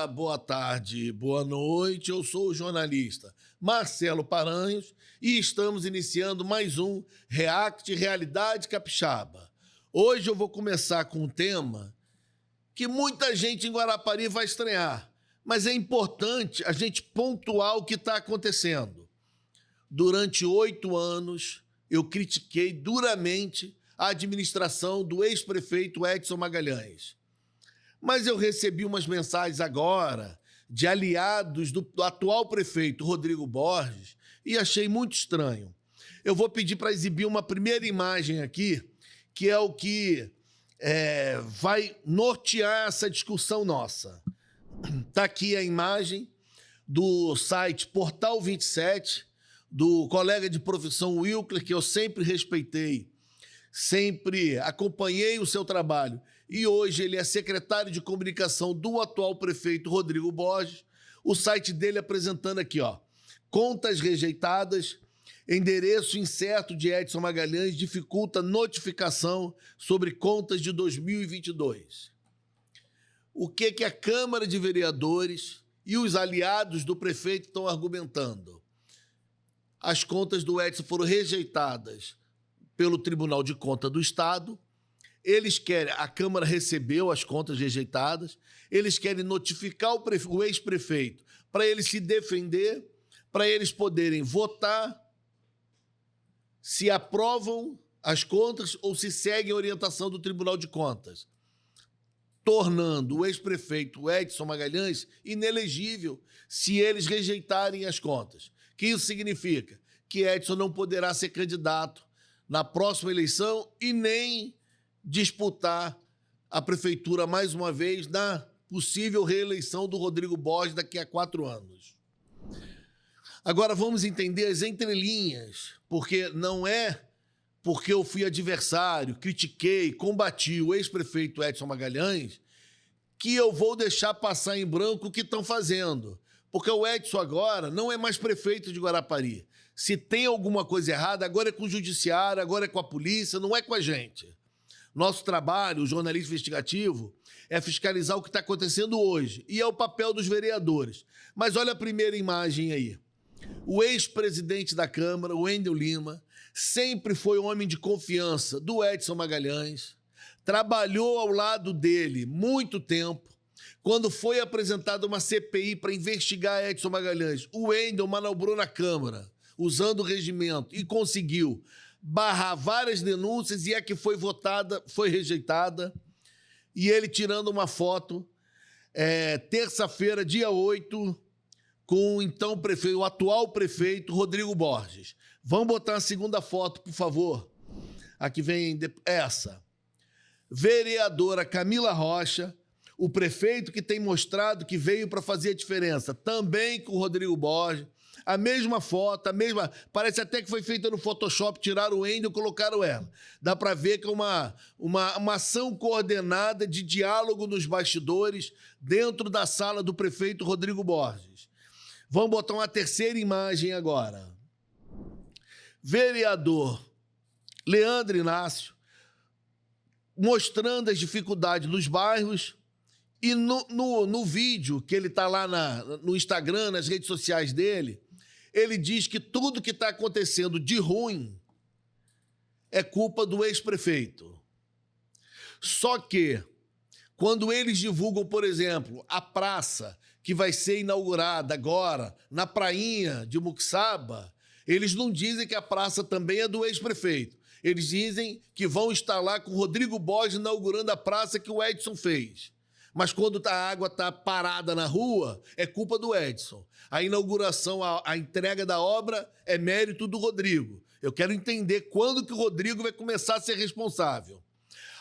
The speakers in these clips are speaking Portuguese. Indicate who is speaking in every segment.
Speaker 1: dia, boa tarde, boa noite. Eu sou o jornalista Marcelo Paranhos e estamos iniciando mais um React Realidade Capixaba. Hoje eu vou começar com um tema que muita gente em Guarapari vai estranhar, mas é importante a gente pontuar o que está acontecendo. Durante 8 anos, eu critiquei duramente a administração do ex-prefeito Edson Magalhães. Mas eu recebi umas mensagens agora de aliados do atual prefeito Rodrigo Borges e achei muito estranho. Eu vou pedir para exibir uma primeira imagem aqui, que é o que vai nortear essa discussão nossa. Está aqui a imagem do site Portal 27, do colega de profissão Wilker, que eu sempre respeitei, sempre acompanhei o seu trabalho, e hoje ele é secretário de comunicação do atual prefeito Rodrigo Borges. O site dele apresentando aqui, ó, contas rejeitadas, endereço incerto de Edson Magalhães dificulta notificação sobre contas de 2022. O que a Câmara de Vereadores e os aliados do prefeito estão argumentando? As contas do Edson foram rejeitadas pelo Tribunal de Contas do Estado. Eles querem, a Câmara recebeu as contas rejeitadas, eles querem notificar o ex-prefeito para ele se defender, para eles poderem votar se aprovam as contas ou se seguem a orientação do Tribunal de Contas, tornando o ex-prefeito Edson Magalhães inelegível se eles rejeitarem as contas. O que isso significa? Que Edson não poderá ser candidato na próxima eleição e nem disputar a prefeitura mais uma vez na possível reeleição do Rodrigo Borges daqui a 4 anos. Agora vamos entender as entrelinhas, porque não é porque eu fui adversário, critiquei, combati o ex-prefeito Edson Magalhães que eu vou deixar passar em branco o que estão fazendo. Porque o Edson agora não é mais prefeito de Guarapari. Se tem alguma coisa errada, agora é com o judiciário, agora é com a polícia, não é com a gente. Nosso trabalho, o jornalismo investigativo, é fiscalizar o que está acontecendo hoje. E é o papel dos vereadores. Mas olha a primeira imagem aí. O ex-presidente da Câmara, o Wendel Lima, sempre foi homem de confiança do Edson Magalhães, trabalhou ao lado dele muito tempo. Quando foi apresentada uma CPI para investigar Edson Magalhães, o Wendel manobrou na Câmara, usando o regimento, e conseguiu barrar várias denúncias, e a que foi votada foi rejeitada. E ele tirando uma foto, terça-feira, dia 8, com então o atual prefeito Rodrigo Borges. Vamos botar a segunda foto, por favor. Aqui vem essa. Vereadora Camila Rocha, o prefeito que tem mostrado que veio para fazer a diferença, também com o Rodrigo Borges. A mesma foto, parece até que foi feita no Photoshop, tiraram o Wendel e colocaram ela. Dá para ver que é uma ação coordenada de diálogo nos bastidores dentro da sala do prefeito Rodrigo Borges. Vamos botar uma terceira imagem agora. Vereador Leandro Inácio, mostrando as dificuldades dos bairros, e no vídeo que ele está lá no Instagram, nas redes sociais dele, ele diz que tudo que está acontecendo de ruim é culpa do ex-prefeito. Só que, quando eles divulgam, por exemplo, a praça que vai ser inaugurada agora na prainha de Muxaba, eles não dizem que a praça também é do ex-prefeito. Eles dizem que vão estar lá com o Rodrigo Borges inaugurando a praça que o Edson fez. Mas quando a água está parada na rua, é culpa do Edson. A inauguração, a entrega da obra é mérito do Rodrigo. Eu quero entender quando que o Rodrigo vai começar a ser responsável.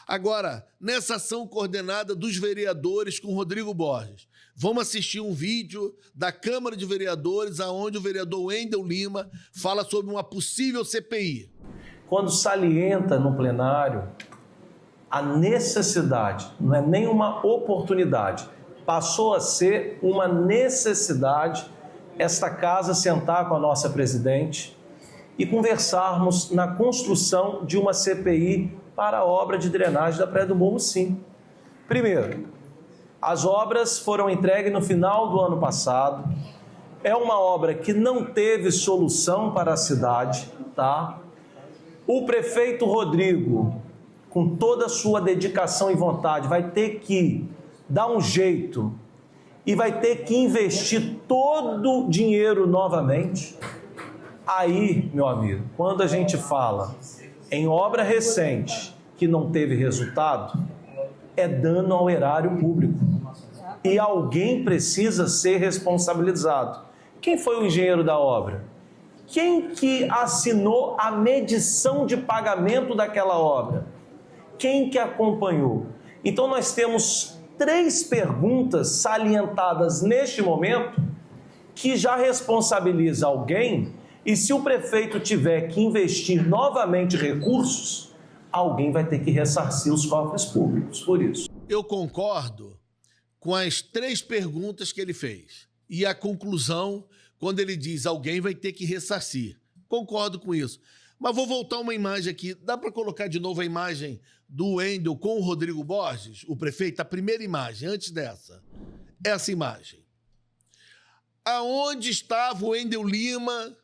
Speaker 1: Agora, nessa ação coordenada dos vereadores com o Rodrigo Borges, vamos assistir um vídeo da Câmara de Vereadores, onde o vereador Wendel Lima fala sobre uma possível CPI.
Speaker 2: Quando salienta no plenário a necessidade, não é nem uma oportunidade, passou a ser uma necessidade esta casa sentar com a nossa presidente e conversarmos na construção de uma CPI para a obra de drenagem da Praia do Morro, sim. Primeiro, As obras foram entregues no final do ano passado. É uma obra que não teve solução para a cidade, tá? O prefeito Rodrigo, com toda a sua dedicação e vontade, vai ter que dar um jeito e vai ter que investir todo o dinheiro novamente. Aí, meu amigo, quando a gente fala em obra recente que não teve resultado, é dano ao erário público. E alguém precisa ser responsabilizado. Quem foi o engenheiro da obra? Quem que assinou a medição de pagamento daquela obra? Quem que acompanhou? Então nós temos 3 perguntas salientadas neste momento que já responsabiliza alguém, e se o prefeito tiver que investir novamente recursos, alguém vai ter que ressarcir os cofres públicos por isso.
Speaker 1: Eu concordo com as 3 perguntas que ele fez e a conclusão quando ele diz alguém vai ter que ressarcir. Concordo com isso. Mas vou voltar uma imagem aqui. Dá para colocar de novo a imagem do Wendel com o Rodrigo Borges, o prefeito? A primeira imagem, antes dessa. Essa imagem. Aonde estava o Wendel Lima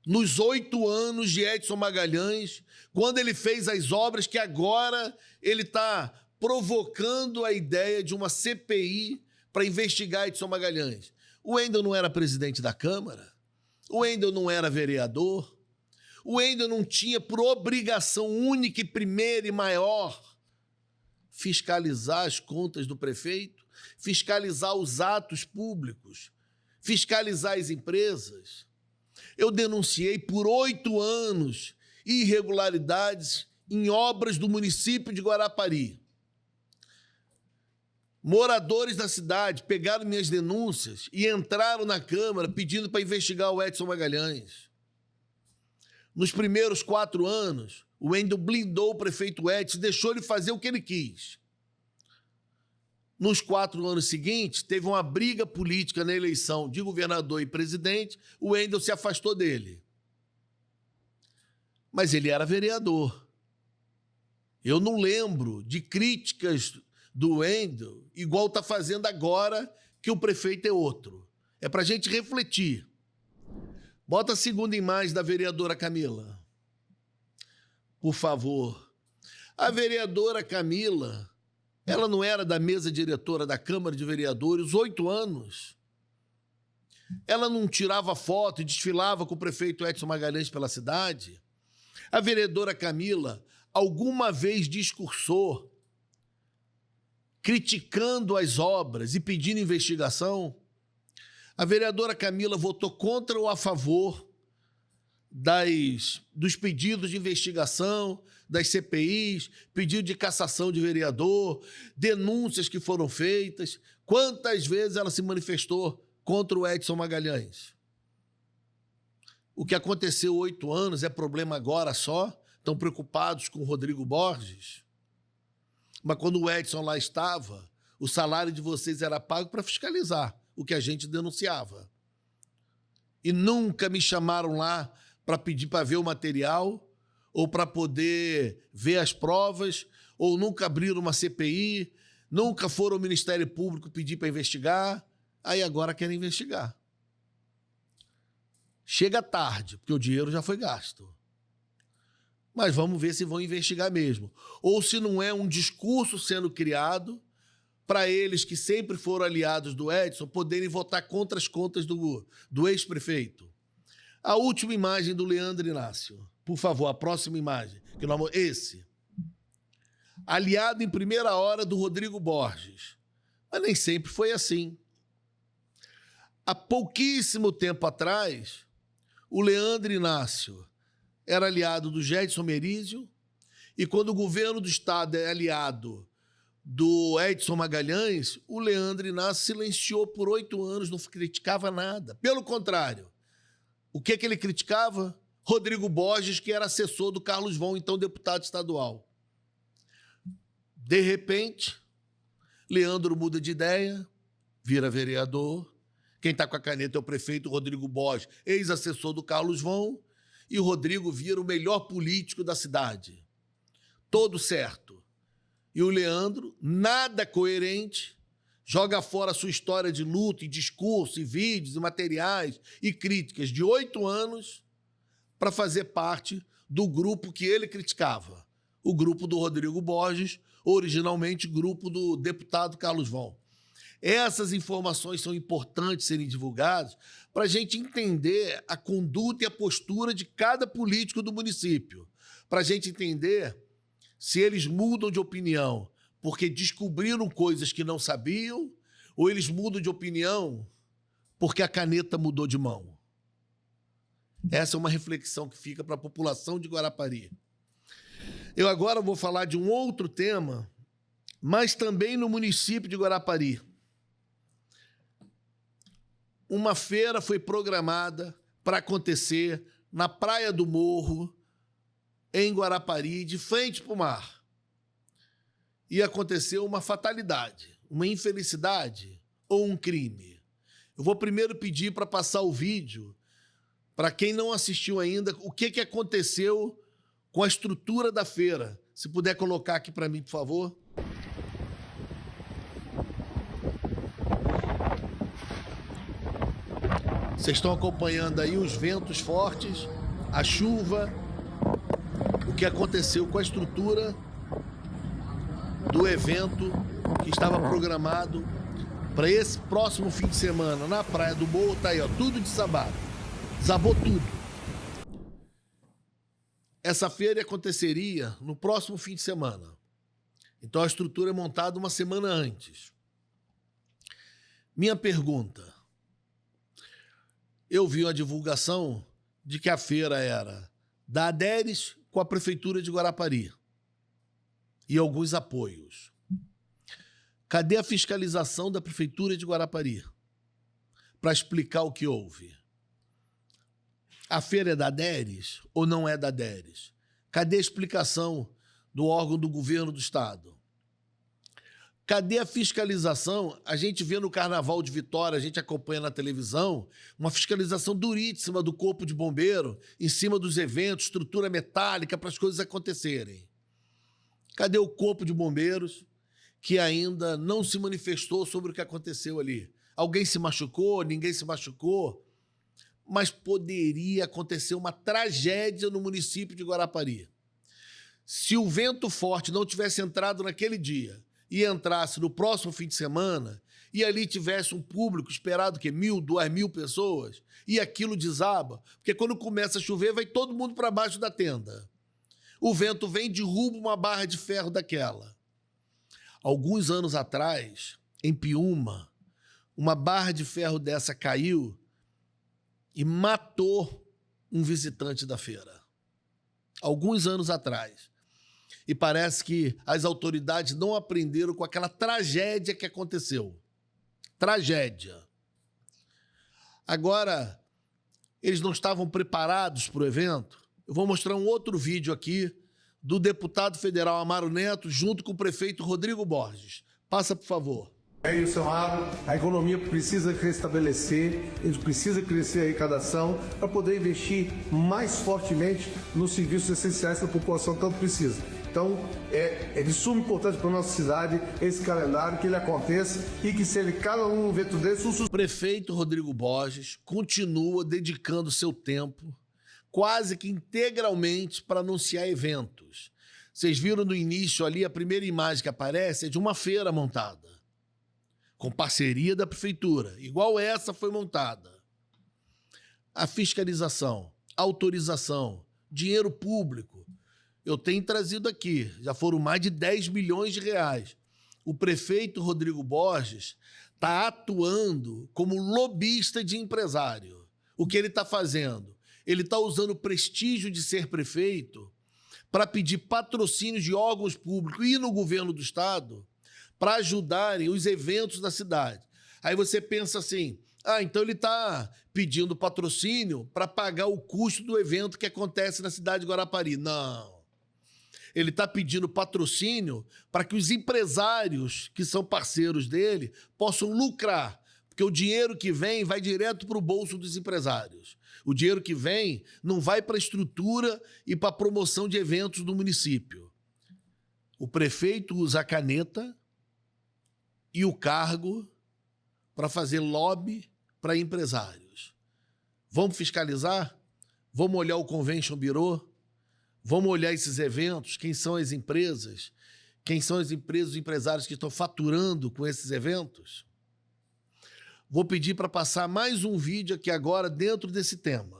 Speaker 1: nos 8 anos de Edson Magalhães, quando ele fez as obras que agora ele está provocando a ideia de uma CPI para investigar Edson Magalhães? O Wendel não era presidente da Câmara, o Wendel não era vereador, o Wendel não tinha por obrigação única e primeira e maior fiscalizar as contas do prefeito, fiscalizar os atos públicos, fiscalizar as empresas. Eu denunciei por 8 anos irregularidades em obras do município de Guarapari. Moradores da cidade pegaram minhas denúncias e entraram na Câmara pedindo para investigar o Edson Magalhães. Nos primeiros 4 anos, o Wendel blindou o prefeito Edson, deixou ele fazer o que ele quis. Nos 4 anos seguintes, teve uma briga política na eleição de governador e presidente, o Wendel se afastou dele. Mas ele era vereador. Eu não lembro de críticas do Wendel igual está fazendo agora que o prefeito é outro. É para a gente refletir. Bota a segunda imagem da vereadora Camila. Por favor. A vereadora Camila, ela não era da mesa diretora da Câmara de Vereadores 8 anos. Ela não tirava foto e desfilava com o prefeito Edson Magalhães pela cidade. A vereadora Camila alguma vez discursou criticando as obras e pedindo investigação? A vereadora Camila votou contra ou a favor dos pedidos de investigação, das CPIs, pedido de cassação de vereador, denúncias que foram feitas? Quantas vezes ela se manifestou contra o Edson Magalhães? O que aconteceu 8 anos é problema agora só? Estão preocupados com o Rodrigo Borges? Mas quando o Edson lá estava, o salário de vocês era pago para fiscalizar o que a gente denunciava. E nunca me chamaram lá para pedir para ver o material, ou para poder ver as provas, ou nunca abriram uma CPI, nunca foram ao Ministério Público pedir para investigar, aí agora querem investigar. Chega tarde, porque o dinheiro já foi gasto. Mas vamos ver se vão investigar mesmo. Ou se não é um discurso sendo criado para eles que sempre foram aliados do Edson poderem votar contra as contas do ex-prefeito. A última imagem do Leandro Inácio. Por favor, a próxima imagem. Esse. Aliado em primeira hora do Rodrigo Borges. Mas nem sempre foi assim. Há pouquíssimo tempo atrás, o Leandro Inácio era aliado do Gedson Merizio, e quando o governo do estado é aliado do Edson Magalhães, o Leandro Inácio silenciou por 8 anos, não criticava nada. Pelo contrário, o que ele criticava? Rodrigo Borges, que era assessor do Carlos Von, então deputado estadual. De repente, Leandro muda de ideia, vira vereador. Quem está com a caneta é o prefeito Rodrigo Borges, ex-assessor do Carlos Von, e o Rodrigo vira o melhor político da cidade. Todo certo. E o Leandro, nada coerente, joga fora a sua história de luta, e discurso, e vídeos, e materiais, e críticas de 8 anos para fazer parte do grupo que ele criticava, o grupo do Rodrigo Borges, originalmente grupo do deputado Carlos Von. Essas informações são importantes serem divulgadas para a gente entender a conduta e a postura de cada político do município, para a gente entender se eles mudam de opinião porque descobriram coisas que não sabiam, ou eles mudam de opinião porque a caneta mudou de mão. Essa é uma reflexão que fica para a população de Guarapari. Eu agora vou falar de um outro tema, mas também no município de Guarapari. Uma feira foi programada para acontecer na Praia do Morro, em Guarapari, de frente para o mar. E aconteceu uma fatalidade, uma infelicidade ou um crime. Eu vou primeiro pedir para passar o vídeo, para quem não assistiu ainda, o que aconteceu com a estrutura da feira. Se puder colocar aqui para mim, por favor. Vocês estão acompanhando aí os ventos fortes, a chuva, o que aconteceu com a estrutura do evento que estava programado para esse próximo fim de semana na Praia do Morro. Tá aí, ó, tudo desabado. Desabou tudo. Essa feira aconteceria no próximo fim de semana. Então a estrutura é montada uma semana antes. Minha pergunta: eu vi uma divulgação de que a feira era da Aderes com a Prefeitura de Guarapari e alguns apoios. Cadê a fiscalização da Prefeitura de Guarapari para explicar o que houve? A feira é da Aderes ou não é da Aderes? Cadê a explicação do órgão do governo do Estado? Cadê a fiscalização? A gente vê no Carnaval de Vitória, a gente acompanha na televisão, uma fiscalização duríssima do Corpo de Bombeiro em cima dos eventos, estrutura metálica para as coisas acontecerem. Cadê o Corpo de Bombeiros, que ainda não se manifestou sobre o que aconteceu ali? Alguém se machucou? Ninguém se machucou? Mas poderia acontecer uma tragédia no município de Guarapari. Se o vento forte não tivesse entrado naquele dia e entrasse no próximo fim de semana, e ali tivesse um público esperado, que 1.000, 2.000 pessoas, e aquilo desaba, porque quando começa a chover, vai todo mundo para baixo da tenda. O vento vem e derruba uma barra de ferro daquela. Alguns anos atrás, em Piúma, uma barra de ferro dessa caiu e matou um visitante da feira. Alguns anos atrás. E parece que as autoridades não aprenderam com aquela tragédia que aconteceu. Tragédia. Agora, eles não estavam preparados para o evento? Eu vou mostrar um outro vídeo aqui do deputado federal Amaro Neto junto com o prefeito Rodrigo Borges. Passa, por favor.
Speaker 3: É isso, Amaro. A economia precisa restabelecer, a gente precisa crescer a arrecadação para poder investir mais fortemente nos serviços essenciais que a população tanto precisa. Então, é de suma importância para a nossa cidade esse calendário, que ele aconteça e que seja cada um evento desse um sucesso.
Speaker 1: O prefeito Rodrigo Borges continua dedicando seu tempo quase que integralmente para anunciar eventos. Vocês viram no início ali, a primeira imagem que aparece é de uma feira montada, com parceria da prefeitura, igual essa foi montada. A fiscalização, autorização, dinheiro público, eu tenho trazido aqui, já foram mais de 10 milhões de reais. O prefeito Rodrigo Borges está atuando como lobista de empresário. O que ele está fazendo? Ele está usando o prestígio de ser prefeito para pedir patrocínio de órgãos públicos e no governo do Estado para ajudarem os eventos da cidade. Aí você pensa assim, então ele está pedindo patrocínio para pagar o custo do evento que acontece na cidade de Guarapari. Não. Ele está pedindo patrocínio para que os empresários que são parceiros dele possam lucrar, porque o dinheiro que vem vai direto para o bolso dos empresários. O dinheiro que vem não vai para a estrutura e para a promoção de eventos do município. O prefeito usa a caneta e o cargo para fazer lobby para empresários. Vamos fiscalizar? Vamos olhar o Convention Bureau? Vamos olhar esses eventos? Quem são as empresas? Quem são as empresas, os empresários que estão faturando com esses eventos? Vou pedir para passar mais um vídeo aqui agora dentro desse tema.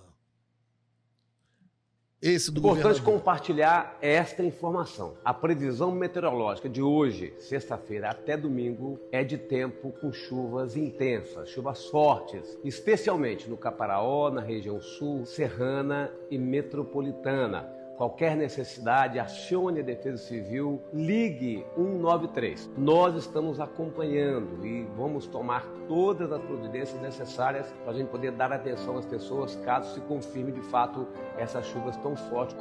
Speaker 1: Esse do
Speaker 4: Importante
Speaker 1: governador.
Speaker 4: compartilhar esta informação. A previsão meteorológica de hoje, sexta-feira até domingo, é de tempo com chuvas intensas, chuvas fortes, especialmente no Caparaó, na região sul, serrana e metropolitana. Qualquer necessidade, acione a Defesa Civil, ligue 193. Nós estamos acompanhando e vamos tomar todas as providências necessárias para a gente poder dar atenção às pessoas caso se confirme de fato essas chuvas tão fortes.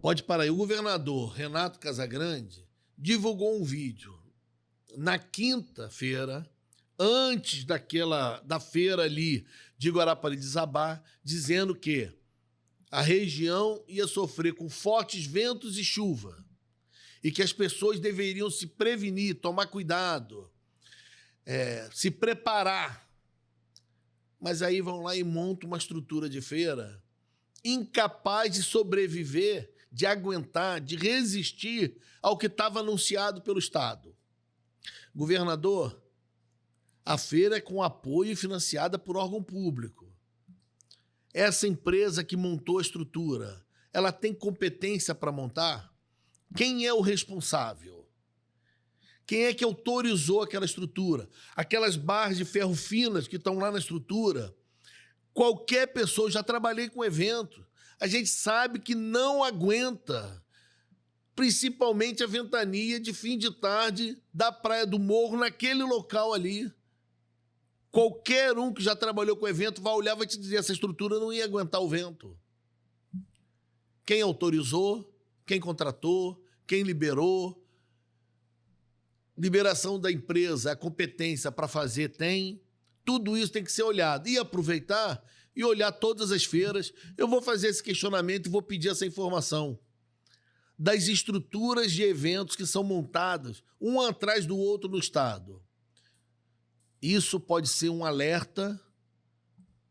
Speaker 1: Pode parar aí. O governador Renato Casagrande divulgou um vídeo na quinta-feira, antes da feira ali de Guarapari-Desabá, dizendo que a região ia sofrer com fortes ventos e chuva e que as pessoas deveriam se prevenir, tomar cuidado, se preparar. Mas aí vão lá e montam uma estrutura de feira incapaz de sobreviver, de aguentar, de resistir ao que estava anunciado pelo Estado. Governador, a feira é com apoio e financiada por órgão público. Essa empresa que montou a estrutura, ela tem competência para montar? Quem é o responsável? Quem é que autorizou aquela estrutura? Aquelas barras de ferro finas que estão lá na estrutura, qualquer pessoa, já trabalhei com evento, a gente sabe que não aguenta, principalmente a ventania de fim de tarde da Praia do Morro, naquele local ali. Qualquer um que já trabalhou com evento vai olhar e vai te dizer, essa estrutura não ia aguentar o vento. Quem autorizou, quem contratou, quem liberou. Liberação da empresa, a competência para fazer tem. Tudo isso tem que ser olhado. E aproveitar e olhar todas as feiras. Eu vou fazer esse questionamento e vou pedir essa informação. Das estruturas de eventos que são montadas, um atrás do outro no Estado. Isso pode ser um alerta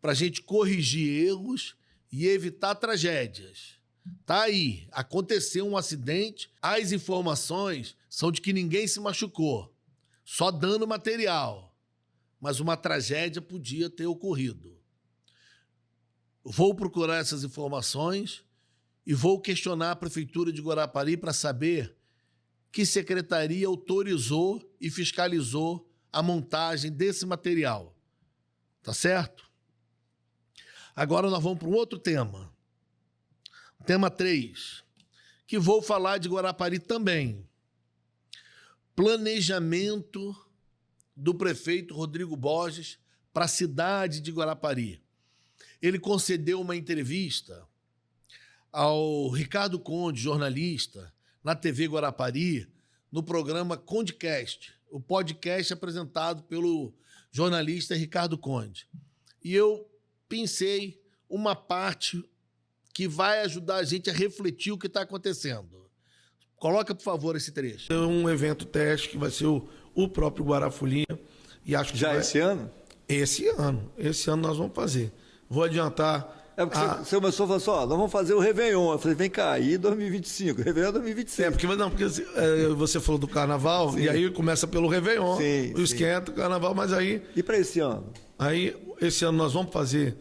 Speaker 1: para a gente corrigir erros e evitar tragédias. Tá aí, aconteceu um acidente, as informações são de que ninguém se machucou, só dano material, mas uma tragédia podia ter ocorrido. Vou procurar essas informações e vou questionar a Prefeitura de Guarapari para saber que secretaria autorizou e fiscalizou a montagem desse material. Tá certo? Agora nós vamos para um outro tema. Tema 3, que vou falar de Guarapari também. Planejamento do prefeito Rodrigo Borges para a cidade de Guarapari. Ele concedeu uma entrevista ao Ricardo Conde, jornalista, na TV Guarapari, no programa Condecast, o podcast apresentado pelo jornalista Ricardo Conde. E eu pensei uma parte que vai ajudar a gente a refletir o que está acontecendo. Coloca, por favor, esse trecho.
Speaker 3: É um evento teste que vai ser o próprio Guarafolia. E acho que
Speaker 5: Esse ano?
Speaker 3: Esse ano. Esse ano nós vamos fazer. Vou adiantar.
Speaker 5: É porque você começou a falar assim, ó, nós vamos fazer o Réveillon. Eu falei, vem cá, aí 2025, Réveillon é 2025.
Speaker 3: Porque você falou do carnaval, sim. E aí começa pelo Réveillon,
Speaker 5: sim,
Speaker 3: o esquenta, o carnaval, mas aí...
Speaker 5: E para esse ano?
Speaker 3: Aí, esse ano nós vamos fazer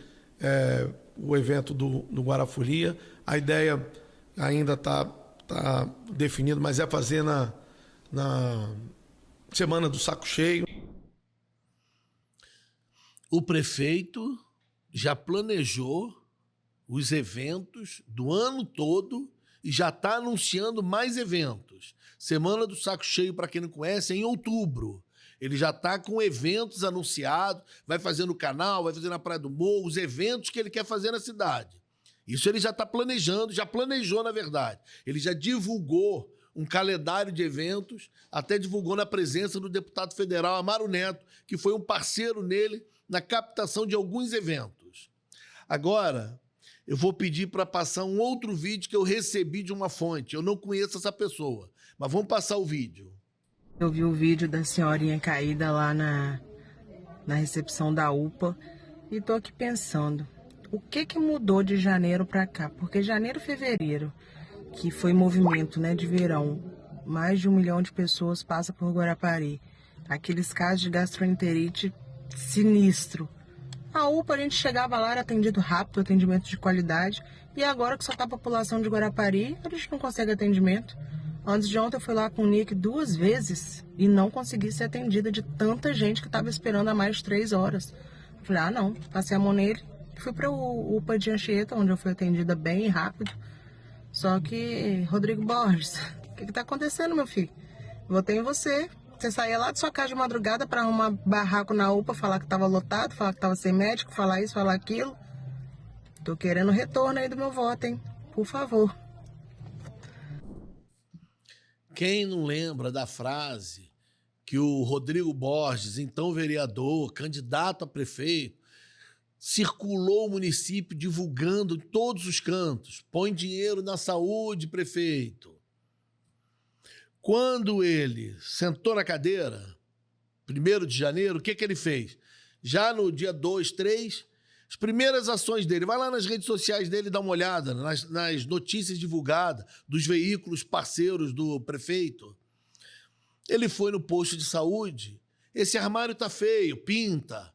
Speaker 3: o evento do Guarafolia. A ideia ainda está definida, mas é fazer na Semana do Saco Cheio.
Speaker 1: O prefeito já planejou os eventos do ano todo e já está anunciando mais eventos. Semana do Saco Cheio, para quem não conhece, é em outubro. Ele já está com eventos anunciados, vai fazer no canal, vai fazer na Praia do Morro, os eventos que ele quer fazer na cidade. Isso ele já está planejando, já planejou, na verdade. Ele já divulgou um calendário de eventos, até divulgou na presença do deputado federal Amaro Neto, que foi um parceiro nele na captação de alguns eventos. Agora, eu vou pedir para passar um outro vídeo que eu recebi de uma fonte. Eu não conheço essa pessoa, mas vamos passar o vídeo.
Speaker 6: Eu vi o vídeo da senhorinha caída lá na recepção da UPA e tô aqui pensando, o que mudou de janeiro para cá? Porque janeiro e fevereiro, que foi movimento, né, de verão, mais de 1 milhão de pessoas passa por Guarapari. Aqueles casos de gastroenterite sinistro. A UPA, a gente chegava lá, era atendido rápido, atendimento de qualidade. E agora que só tá a população de Guarapari, a gente não consegue atendimento. Antes de ontem eu fui lá com o Nick 2 vezes e não consegui ser atendida de tanta gente que estava esperando há mais de 3 horas. Falei, ah não, passei a mão nele. Fui para o UPA de Anchieta, onde eu fui atendida bem rápido. Só que, Rodrigo Borges, o que tá acontecendo, meu filho? Votei em você. Você saía lá de sua casa de madrugada para arrumar barraco na UPA, falar que tava lotado, falar que tava sem médico, falar isso, falar aquilo. Tô querendo retorno aí do meu voto, hein? Por favor.
Speaker 1: Quem não lembra da frase que o Rodrigo Borges, então vereador, candidato a prefeito, circulou o município divulgando em todos os cantos: põe dinheiro na saúde, prefeito. Quando ele sentou na cadeira, 1º de janeiro, o que ele fez? Já no dia 2, 3, as primeiras ações dele, vai lá nas redes sociais dele, dá uma olhada nas notícias divulgadas dos veículos parceiros do prefeito. Ele foi no posto de saúde, esse armário tá feio, pinta.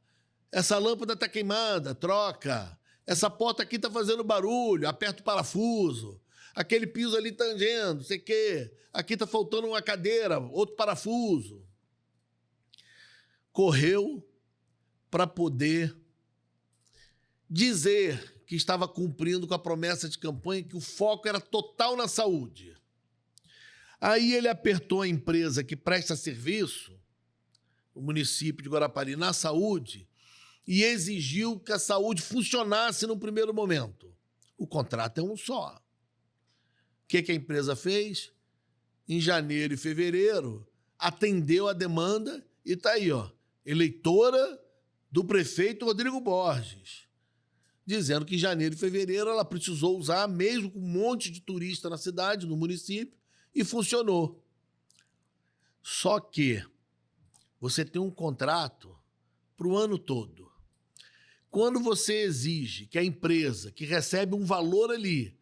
Speaker 1: Essa lâmpada tá queimada, troca. Essa porta aqui tá fazendo barulho, aperta o parafuso. Aquele piso ali tangendo, não sei o quê. Aqui tá faltando uma cadeira, outro parafuso. Correu para poder dizer que estava cumprindo com a promessa de campanha, que o foco era total na saúde. Aí ele apertou a empresa que presta serviço, o município de Guarapari, na saúde, e exigiu que a saúde funcionasse no primeiro momento. O contrato é um só. O que a empresa fez? Em janeiro e fevereiro, atendeu a demanda e está aí, ó, eleitora do prefeito Rodrigo Borges, dizendo que em janeiro e fevereiro ela precisou usar, mesmo com um monte de turista na cidade, no município, e funcionou. Só que você tem um contrato para o ano todo. Quando você exige que a empresa que recebe um valor ali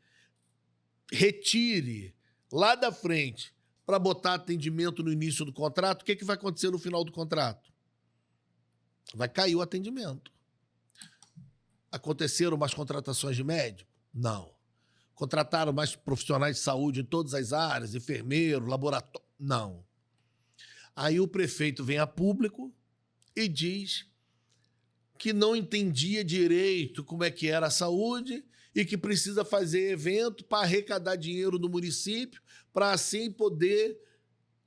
Speaker 1: retire lá da frente para botar atendimento no início do contrato, o que vai acontecer no final do contrato? Vai cair o atendimento. Aconteceram mais contratações de médico? Não. Contrataram mais profissionais de saúde em todas as áreas, enfermeiro, laboratório? Não. Aí o prefeito vem a público e diz que não entendia direito como é que era a saúde e que precisa fazer evento para arrecadar dinheiro do município, para assim poder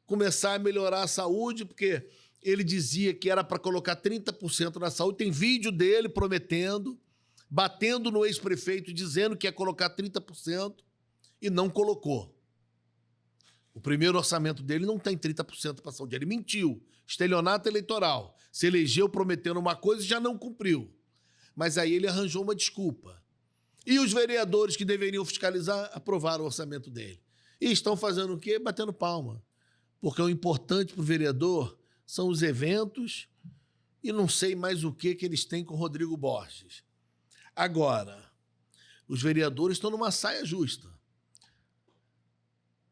Speaker 1: começar a melhorar a saúde, porque ele dizia que era para colocar 30% na saúde. Tem vídeo dele prometendo, batendo no ex-prefeito, dizendo que ia colocar 30% e não colocou. O primeiro orçamento dele não tem 30% para a saúde. Ele mentiu. Estelionato eleitoral. Se elegeu prometendo uma coisa e já não cumpriu. Mas aí ele arranjou uma desculpa. E os vereadores que deveriam fiscalizar aprovaram o orçamento dele. E estão fazendo o quê? Batendo palma. Porque o importante para o vereador são os eventos e não sei mais o que eles têm com o Rodrigo Borges. Agora, os vereadores estão numa saia justa.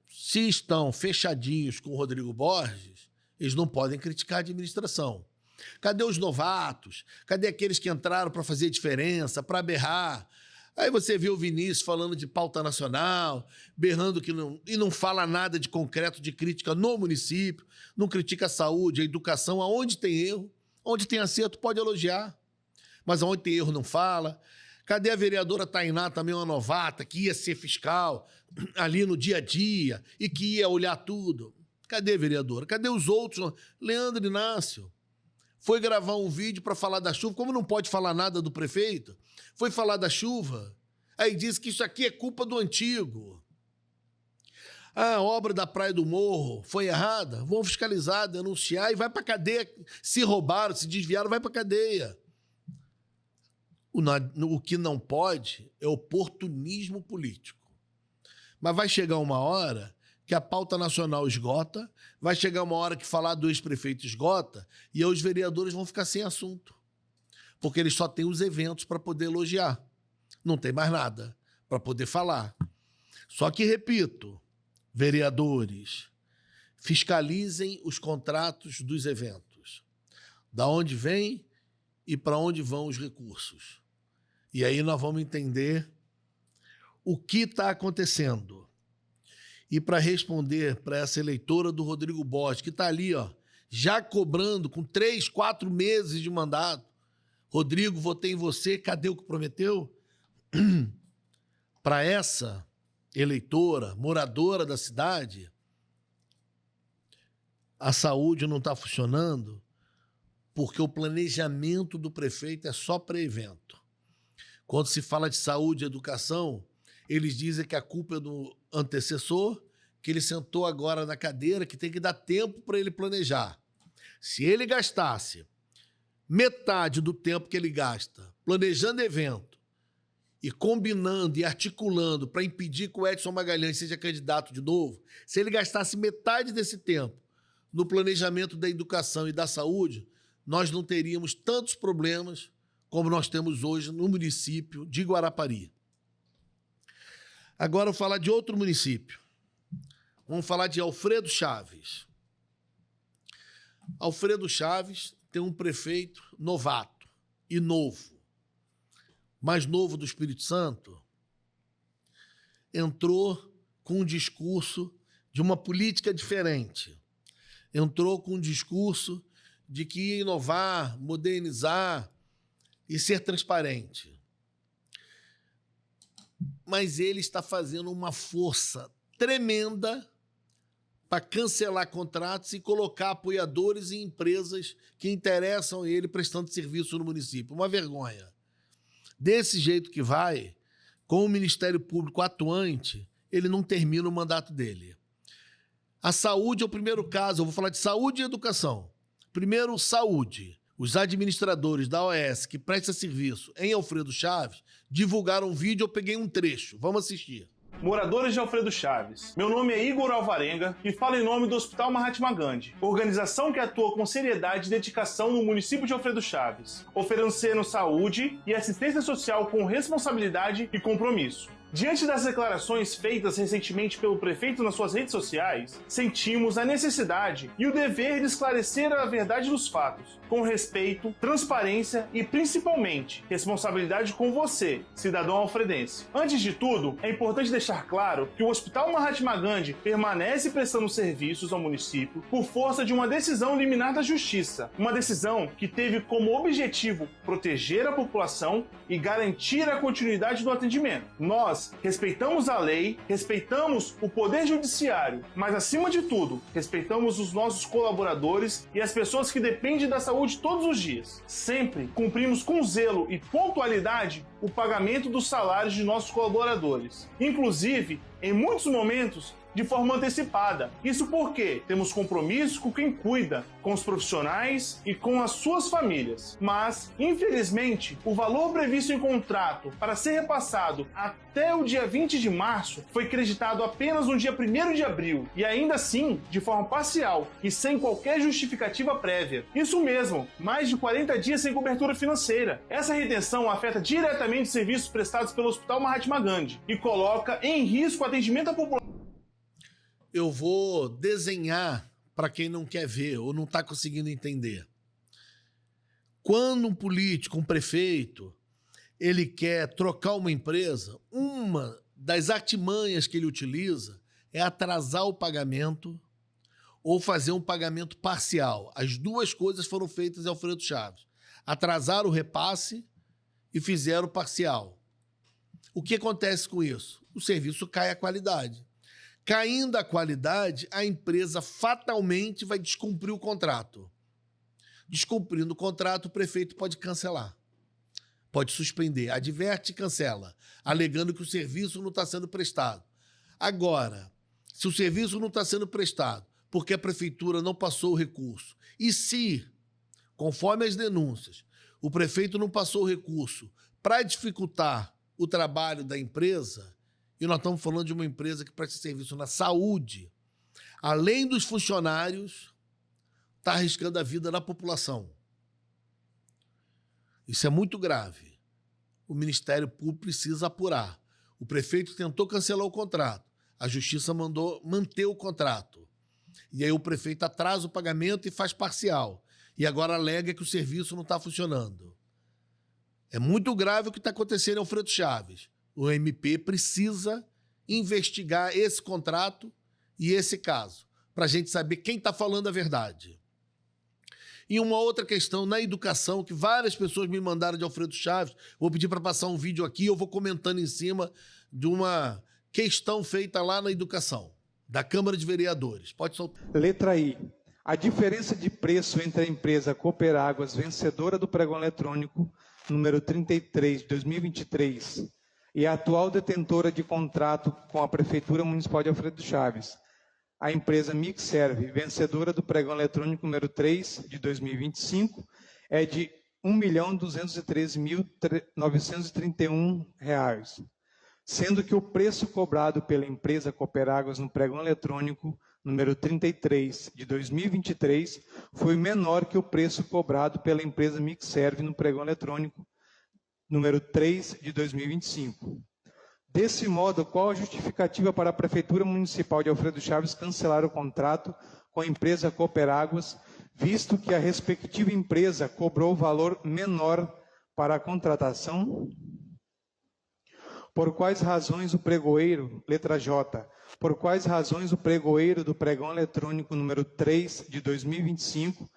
Speaker 1: Se estão fechadinhos com o Rodrigo Borges, eles não podem criticar a administração. Cadê os novatos? Cadê aqueles que entraram para fazer diferença, para berrar? Aí você vê o Vinícius falando de pauta nacional, berrando que não, e não fala nada de concreto, de crítica no município, não critica a saúde, a educação, aonde tem erro, onde tem acerto pode elogiar, mas aonde tem erro não fala. Cadê a vereadora Tainá, também uma novata, que ia ser fiscal ali no dia a dia e que ia olhar tudo? Cadê a vereadora? Cadê os outros? Leandro Inácio foi gravar um vídeo para falar da chuva, como não pode falar nada do prefeito, foi falar da chuva, aí disse que isso aqui é culpa do antigo. A obra da Praia do Morro foi errada, vão fiscalizar, denunciar e vai para cadeia. Se roubaram, se desviaram, vai para cadeia. O que não pode é oportunismo político. Mas vai chegar uma hora que a pauta nacional esgota, vai chegar uma hora que falar do ex-prefeito esgota, e aí os vereadores vão ficar sem assunto. Porque eles só têm os eventos para poder elogiar. Não tem mais nada para poder falar. Só que, repito, vereadores, fiscalizem os contratos dos eventos. Da onde vem e para onde vão os recursos. E aí nós vamos entender o que está acontecendo. E para responder para essa eleitora do Rodrigo Borges, que está ali, ó, já cobrando com 3, 4 meses de mandato, Rodrigo, votei em você, cadê o que prometeu? Para essa eleitora, moradora da cidade, a saúde não está funcionando porque o planejamento do prefeito é só para evento. Quando se fala de saúde e educação, eles dizem que a culpa é do antecessor, que ele sentou agora na cadeira, que tem que dar tempo para ele planejar. Se ele gastasse metade do tempo que ele gasta planejando evento e combinando e articulando para impedir que o Edson Magalhães seja candidato de novo, se ele gastasse metade desse tempo no planejamento da educação e da saúde, nós não teríamos tantos problemas como nós temos hoje no município de Guarapari. Agora eu vou falar de outro município. Vamos falar de Alfredo Chaves. Alfredo Chaves tem um prefeito novato e novo. Mais novo do Espírito Santo, entrou com um discurso de uma política diferente. Entrou com um discurso de que ia inovar, modernizar e ser transparente. Mas ele está fazendo uma força tremenda para cancelar contratos e colocar apoiadores em empresas que interessam ele prestando serviço no município. Uma vergonha. Desse jeito que vai, com o Ministério Público atuante, ele não termina o mandato dele. A saúde é o primeiro caso. Eu vou falar de saúde e educação. Primeiro, saúde. Os administradores da OS que prestam serviço em Alfredo Chaves divulgaram um vídeo, eu peguei um trecho. Vamos assistir.
Speaker 7: Moradores de Alfredo Chaves, meu nome é Igor Alvarenga e falo em nome do Hospital Mahatma Gandhi, organização que atua com seriedade e dedicação no município de Alfredo Chaves, oferecendo saúde e assistência social com responsabilidade e compromisso. Diante das declarações feitas recentemente pelo prefeito nas suas redes sociais, sentimos a necessidade e o dever de esclarecer a verdade dos fatos, com respeito, transparência e, principalmente, responsabilidade com você, cidadão alfredense. Antes de tudo, é importante deixar claro que o Hospital Mahatma Gandhi permanece prestando serviços ao município por força de uma decisão liminar da Justiça, uma decisão que teve como objetivo proteger a população e garantir a continuidade do atendimento. Nós respeitamos a lei, respeitamos o poder judiciário, mas acima de tudo, respeitamos os nossos colaboradores e as pessoas que dependem da saúde todos os dias. Sempre cumprimos com zelo e pontualidade o pagamento dos salários de nossos colaboradores. Inclusive, em muitos momentos, de forma antecipada. Isso porque temos compromisso com quem cuida, com os profissionais e com as suas famílias. Mas, infelizmente, o valor previsto em contrato para ser repassado até o dia 20 de março foi creditado apenas no dia 1º de abril e ainda assim de forma parcial e sem qualquer justificativa prévia. Isso mesmo, mais de 40 dias sem cobertura financeira. Essa retenção afeta diretamente os serviços prestados pelo Hospital Mahatma Gandhi e coloca em risco o atendimento à população.
Speaker 1: Eu vou desenhar para quem não quer ver ou não está conseguindo entender. Quando um político, um prefeito, ele quer trocar uma empresa, uma das artimanhas que ele utiliza é atrasar o pagamento ou fazer um pagamento parcial. As duas coisas foram feitas em Alfredo Chaves. Atrasaram o repasse e fizeram o parcial. O que acontece com isso? O serviço cai a qualidade. Caindo a qualidade, a empresa fatalmente vai descumprir o contrato. Descumprindo o contrato, o prefeito pode cancelar. Pode suspender, adverte e cancela, alegando que o serviço não está sendo prestado. Agora, se o serviço não está sendo prestado porque a prefeitura não passou o recurso, e se, conforme as denúncias, o prefeito não passou o recurso para dificultar o trabalho da empresa, e nós estamos falando de uma empresa que presta serviço na saúde, além dos funcionários, está arriscando a vida da população. Isso é muito grave. O Ministério Público precisa apurar. O prefeito tentou cancelar o contrato. A Justiça mandou manter o contrato. E aí o prefeito atrasa o pagamento e faz parcial. E agora alega que o serviço não está funcionando. É muito grave o que está acontecendo em Alfredo Chaves. O MP precisa investigar esse contrato e esse caso, para a gente saber quem está falando a verdade. E uma outra questão, na educação, que várias pessoas me mandaram de Alfredo Chaves, vou pedir para passar um vídeo aqui, eu vou comentando em cima de uma questão feita lá na educação, da Câmara de Vereadores. Pode soltar.
Speaker 8: Letra I. A diferença de preço entre a empresa Cooperáguas, vencedora do pregão eletrônico, número 33, de 2023, e a atual detentora de contrato com a Prefeitura Municipal de Alfredo Chaves, a empresa Mixserve, vencedora do pregão eletrônico número 3, de 2025, é de R$ 1.213.931, sendo que o preço cobrado pela empresa Cooperáguas no pregão eletrônico número 33, de 2023, foi menor que o preço cobrado pela empresa Mixserve no pregão eletrônico número 3, de 2025. Desse modo, qual a justificativa para a Prefeitura Municipal de Alfredo Chaves cancelar o contrato com a empresa Cooperáguas, visto que a respectiva empresa cobrou valor menor para a contratação? Por quais razões o pregoeiro, letra J, por quais razões o pregoeiro do pregão eletrônico número 3 de 2025,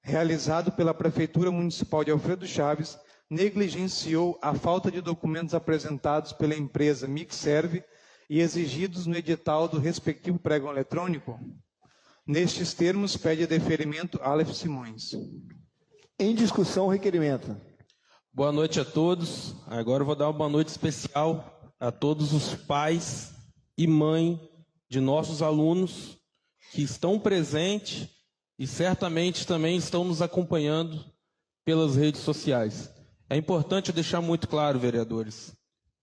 Speaker 8: realizado pela Prefeitura Municipal de Alfredo Chaves, negligenciou a falta de documentos apresentados pela empresa Mixserve e exigidos no edital do respectivo pregão eletrônico? Nestes termos, pede deferimento Aleph Simões.
Speaker 5: Em discussão, o requerimento.
Speaker 9: Boa noite a todos. Agora eu vou dar uma boa noite especial a todos os pais e mães de nossos alunos que estão presentes e certamente também estão nos acompanhando pelas redes sociais. É importante deixar muito claro, vereadores,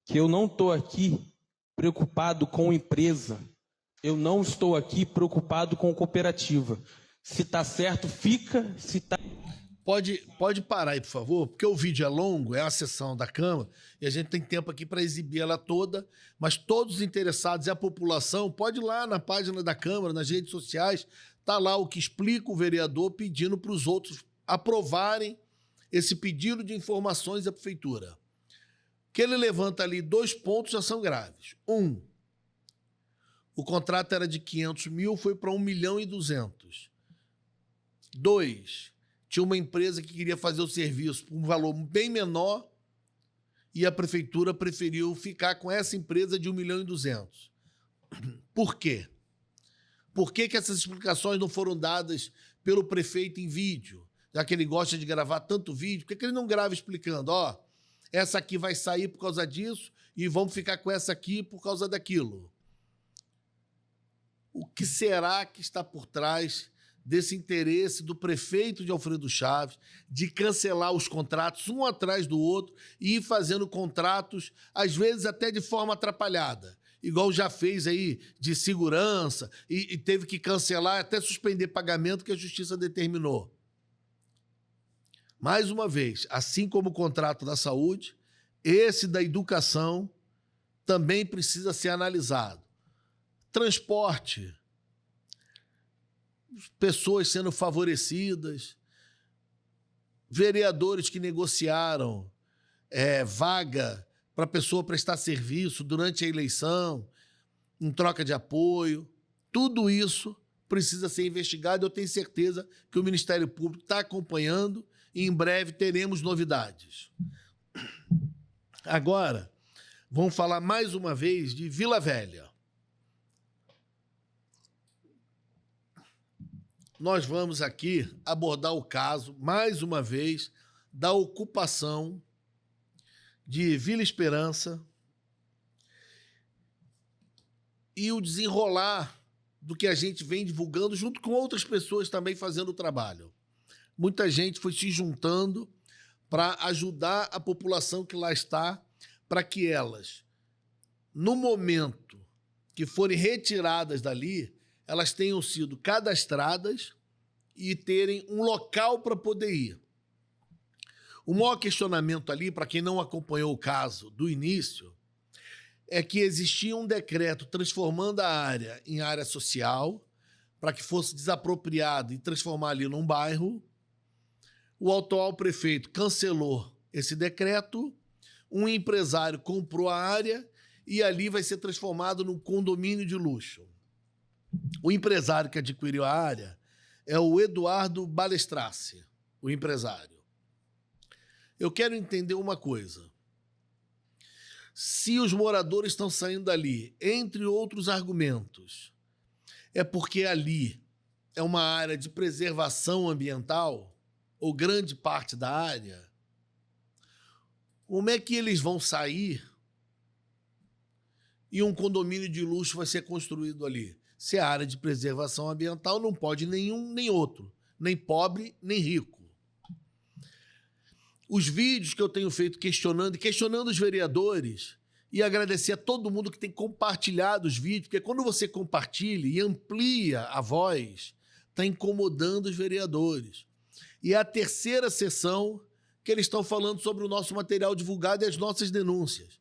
Speaker 9: que eu não estou aqui preocupado com empresa, eu não estou aqui preocupado com cooperativa. Se está certo, fica, se está...
Speaker 1: Pode parar aí, por favor, porque o vídeo é longo, é uma sessão da Câmara, e a gente tem tempo aqui para exibir ela toda, mas todos os interessados e a população, pode ir lá na página da Câmara, nas redes sociais, está lá o que explica o vereador pedindo para os outros aprovarem esse pedido de informações da Prefeitura. Que ele levanta ali 2 pontos já são graves. 1, o contrato era de 500 mil, foi para 1.200.000. 2, tinha uma empresa que queria fazer o serviço por um valor bem menor e a Prefeitura preferiu ficar com essa empresa de 1.200.000. Por quê? Por que essas explicações não foram dadas pelo prefeito em vídeo? Já que ele gosta de gravar tanto vídeo, por que ele não grava explicando? Ó, essa aqui vai sair por causa disso e vamos ficar com essa aqui por causa daquilo. O que será que está por trás desse interesse do prefeito de Alfredo Chaves de cancelar os contratos um atrás do outro e ir fazendo contratos, às vezes até de forma atrapalhada? Igual já fez aí de segurança e teve que cancelar, até suspender pagamento que a Justiça determinou. Mais uma vez, assim como o contrato da saúde, esse da educação também precisa ser analisado. Transporte, pessoas sendo favorecidas, vereadores que negociaram vaga para a pessoa prestar serviço durante a eleição, em troca de apoio, tudo isso precisa ser investigado. Eu tenho certeza que o Ministério Público está acompanhando e em breve teremos novidades. Agora, vamos falar mais uma vez de Vila Velha. Nós vamos aqui abordar o caso, mais uma vez, da ocupação de Vila Esperança e o desenrolar do que a gente vem divulgando junto com outras pessoas também fazendo o trabalho. Muita gente foi se juntando para ajudar a população que lá está, para que elas, no momento que forem retiradas dali, elas tenham sido cadastradas e terem um local para poder ir. O maior questionamento ali, para quem não acompanhou o caso do início, é que existia um decreto transformando a área em área social, para que fosse desapropriado e transformar ali num bairro. O atual prefeito cancelou esse decreto, um empresário comprou a área e ali vai ser transformado num condomínio de luxo. O empresário que adquiriu a área é o Eduardo Balestrace, o empresário. Eu quero entender uma coisa. Se os moradores estão saindo dali, entre outros argumentos, é porque ali é uma área de preservação ambiental, ou grande parte da área, como é que eles vão sair e um condomínio de luxo vai ser construído ali? Se a área de preservação ambiental não pode nenhum nem outro, nem pobre nem rico. Os vídeos que eu tenho feito questionando os vereadores, e agradecer a todo mundo que tem compartilhado os vídeos, porque quando você compartilha e amplia a voz, está incomodando os vereadores. E é a terceira sessão que eles estão falando sobre o nosso material divulgado e as nossas denúncias.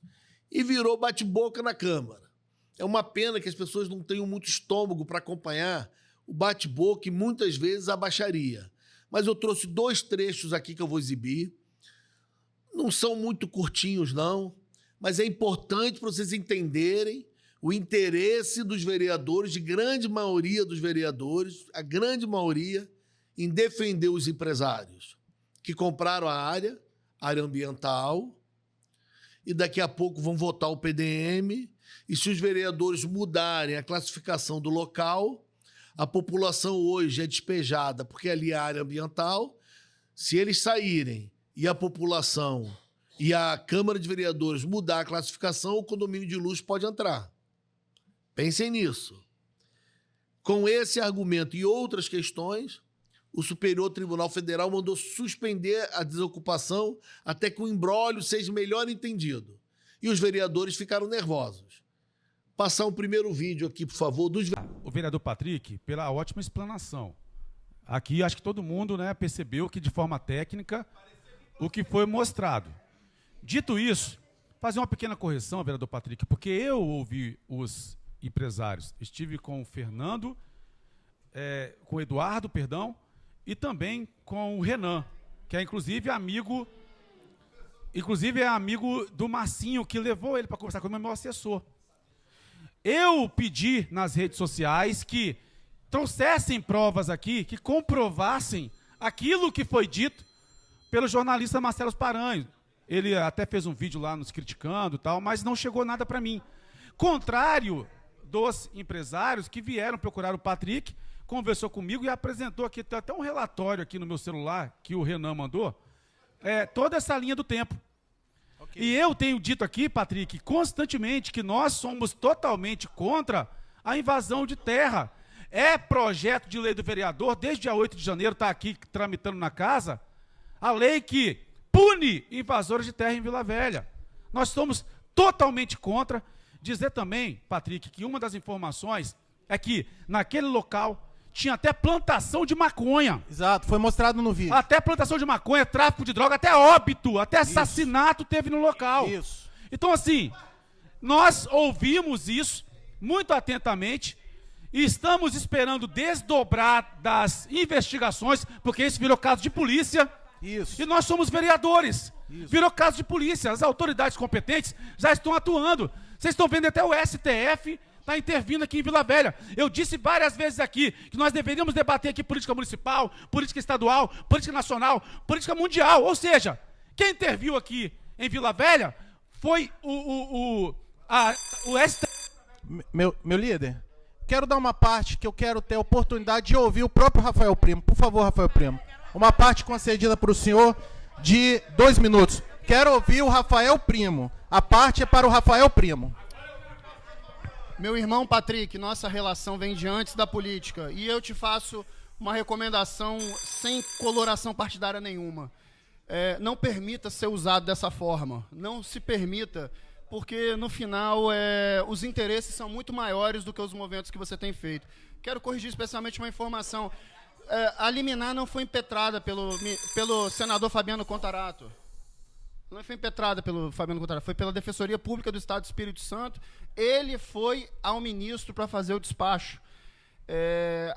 Speaker 1: E virou bate-boca na Câmara. É uma pena que as pessoas não tenham muito estômago para acompanhar o bate-boca e muitas vezes a baixaria. Mas eu trouxe 2 trechos aqui que eu vou exibir. Não são muito curtinhos, não, mas é importante para vocês entenderem o interesse dos vereadores, de grande maioria dos vereadores, a grande maioria, em defender os empresários que compraram a área ambiental, e daqui a pouco vão votar o PDM, e se os vereadores mudarem a classificação do local, a população hoje é despejada porque ali é área ambiental. Se eles saírem e a população e a Câmara de Vereadores mudar a classificação, o condomínio de luxo pode entrar. Pensem nisso. Com esse argumento e outras questões, o Superior Tribunal Federal mandou suspender a desocupação até que o imbróglio seja melhor entendido. E os vereadores ficaram nervosos. Passar um primeiro vídeo aqui, por favor.
Speaker 10: O vereador Patrick, pela ótima explanação. Aqui, acho que todo mundo, né, percebeu que, de forma técnica, o que foi mostrado. Dito isso, fazer uma pequena correção, vereador Patrick, porque eu ouvi os empresários. Estive com o Fernando, com o Eduardo, perdão, e também com o Renan, que é inclusive é amigo do Marcinho, que levou ele para conversar com o meu assessor. Eu pedi nas redes sociais que trouxessem provas aqui, que comprovassem aquilo que foi dito pelo jornalista Marcelo Paranhos. Ele até fez um vídeo lá nos criticando e tal, mas não chegou nada para mim. Contrário dos empresários que vieram procurar o Patrick, conversou comigo e apresentou aqui, tem até um relatório aqui no meu celular, que o Renan mandou, toda essa linha do tempo. Okay. E eu tenho dito aqui, Patrick, constantemente, que nós somos totalmente contra a invasão de terra. É projeto de lei do vereador, desde dia 8 de janeiro, está aqui tramitando na casa, a lei que pune invasores de terra em Vila Velha. Nós somos totalmente contra. Dizer também, Patrick, que uma das informações é que naquele local tinha até plantação de maconha.
Speaker 11: Exato, foi mostrado no vídeo.
Speaker 10: Até plantação de maconha, tráfico de droga, até óbito, até assassinato teve no local.
Speaker 11: Isso.
Speaker 10: Então, assim, nós ouvimos isso muito atentamente e estamos esperando desdobrar das investigações, porque isso virou caso de polícia.
Speaker 11: Isso.
Speaker 10: E nós somos vereadores.
Speaker 11: Isso.
Speaker 10: Virou caso de polícia. As autoridades competentes já estão atuando. Vocês estão vendo até o STF está intervindo aqui em Vila Velha. Eu disse várias vezes aqui que nós deveríamos debater aqui política municipal, política estadual, política nacional, política mundial. Ou seja, quem interviu aqui em Vila Velha foi o STF.
Speaker 11: Meu líder, quero dar uma parte que eu quero ter a oportunidade de ouvir o próprio Rafael Primo. Por favor, Rafael Primo. Uma parte concedida para o senhor de 2 minutos. Quero ouvir o Rafael Primo. A parte é para o Rafael Primo.
Speaker 12: Meu irmão Patrick, nossa relação vem de antes da política. E eu te faço uma recomendação sem coloração partidária nenhuma. Não permita ser usado dessa forma. Não se permita porque no final os interesses são muito maiores do que os movimentos que você tem feito. Quero corrigir especialmente uma informação. A liminar não foi impetrada pelo senador Fabiano Contarato. Não foi impetrada pelo Fabiano Contarato, foi pela Defensoria Pública do Estado do Espírito Santo. Ele foi ao ministro para fazer o despacho.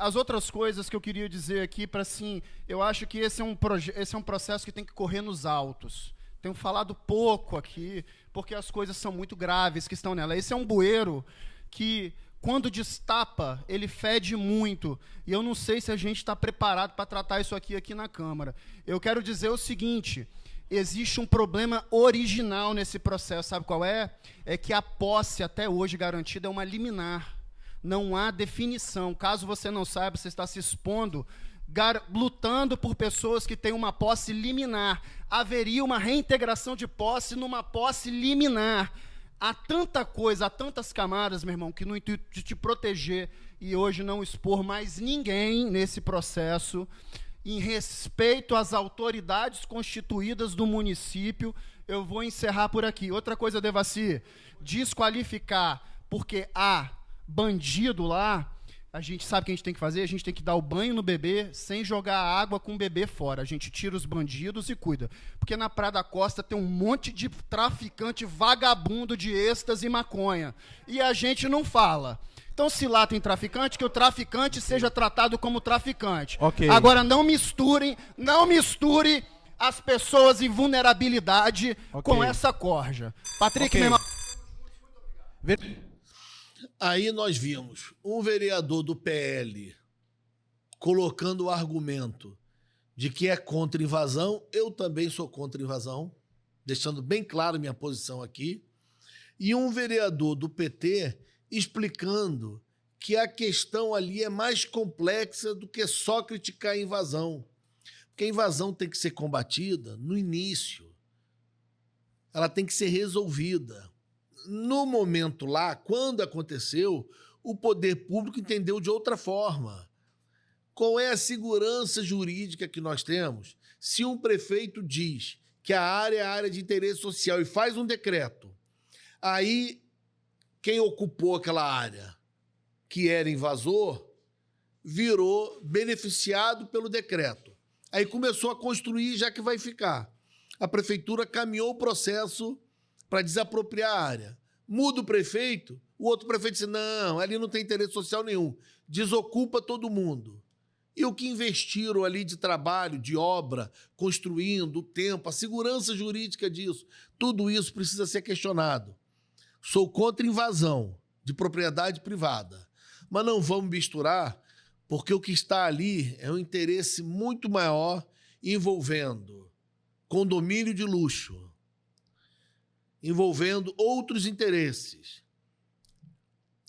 Speaker 12: As outras coisas que eu queria dizer aqui, eu acho que esse é um processo que tem que correr nos autos. Tenho falado pouco aqui, porque as coisas são muito graves que estão nela. Esse é um bueiro que, quando destapa, ele fede muito. E eu não sei se a gente está preparado para tratar isso aqui na Câmara. Eu quero dizer o seguinte: existe um problema original nesse processo. Sabe qual é? É que a posse, até hoje garantida, é uma liminar. Não há definição. Caso você não saiba, você está se expondo, lutando por pessoas que têm uma posse liminar. Haveria uma reintegração de posse numa posse liminar. Há tanta coisa, há tantas camadas, meu irmão, que no intuito de te proteger e hoje não expor mais ninguém nesse processo, em respeito às autoridades constituídas do município, eu vou encerrar por aqui. Outra coisa, Devassi, desqualificar porque há bandido lá. A gente sabe o que a gente tem que fazer, a gente tem que dar o banho no bebê sem jogar a água com o bebê fora. A gente tira os bandidos e cuida. Porque na Praia da Costa tem um monte de traficante vagabundo de êxtase e maconha. E a gente não fala. Então, se lá tem traficante, que o traficante seja tratado como traficante.
Speaker 11: Okay.
Speaker 12: Agora, não misture as pessoas em vulnerabilidade com essa corja. Patrick, meu irmão...
Speaker 1: Aí nós vimos um vereador do PL colocando o argumento de que é contra invasão. Eu também sou contra invasão, deixando bem claro minha posição aqui. E um vereador do PT explicando que a questão ali é mais complexa do que só criticar a invasão. Porque a invasão tem que ser combatida no início. Ela tem que ser resolvida. No momento lá, quando aconteceu, o poder público entendeu de outra forma. Qual é a segurança jurídica que nós temos? Se um prefeito diz que a área é área de interesse social e faz um decreto, aí quem ocupou aquela área, que era invasor, virou beneficiado pelo decreto. Aí começou a construir, já que vai ficar. A prefeitura caminhou o processo para desapropriar a área. Muda o prefeito, o outro prefeito diz, não, ali não tem interesse social nenhum. Desocupa todo mundo. E o que investiram ali de trabalho, de obra, construindo, o tempo, a segurança jurídica disso, tudo isso precisa ser questionado. Sou contra invasão de propriedade privada, mas não vamos misturar, porque o que está ali é um interesse muito maior envolvendo condomínio de luxo, envolvendo outros interesses,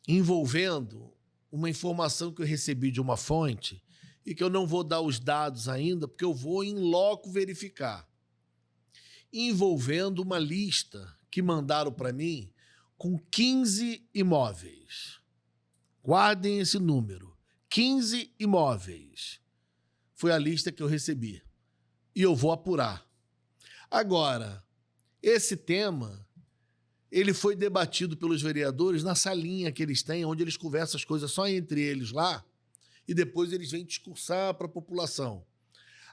Speaker 1: envolvendo uma informação que eu recebi de uma fonte e que eu não vou dar os dados ainda, porque eu vou em loco verificar, envolvendo uma lista que mandaram para mim com 15 imóveis. Guardem esse número, 15 imóveis. Foi a lista que eu recebi. E eu vou apurar. Agora, esse tema, ele foi debatido pelos vereadores na salinha que eles têm, onde eles conversam as coisas só entre eles lá, e depois eles vêm discursar para a população.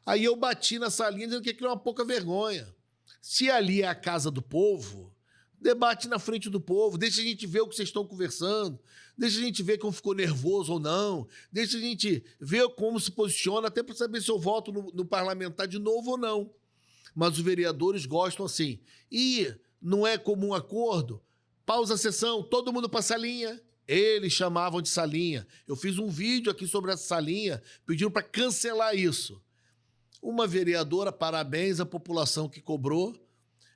Speaker 1: Aí eu bati na salinha dizendo que aquilo é uma pouca vergonha. Se ali é a casa do povo, debate na frente do povo, deixa a gente ver o que vocês estão conversando, deixa a gente ver como ficou nervoso ou não, deixa a gente ver como se posiciona, até para saber se eu voto no parlamentar de novo ou não. Mas os vereadores gostam assim. E não é comum acordo? Pausa a sessão, todo mundo para a salinha. Eles chamavam de salinha. Eu fiz um vídeo aqui sobre essa salinha, pediram para cancelar isso. Uma vereadora, parabéns à população que cobrou,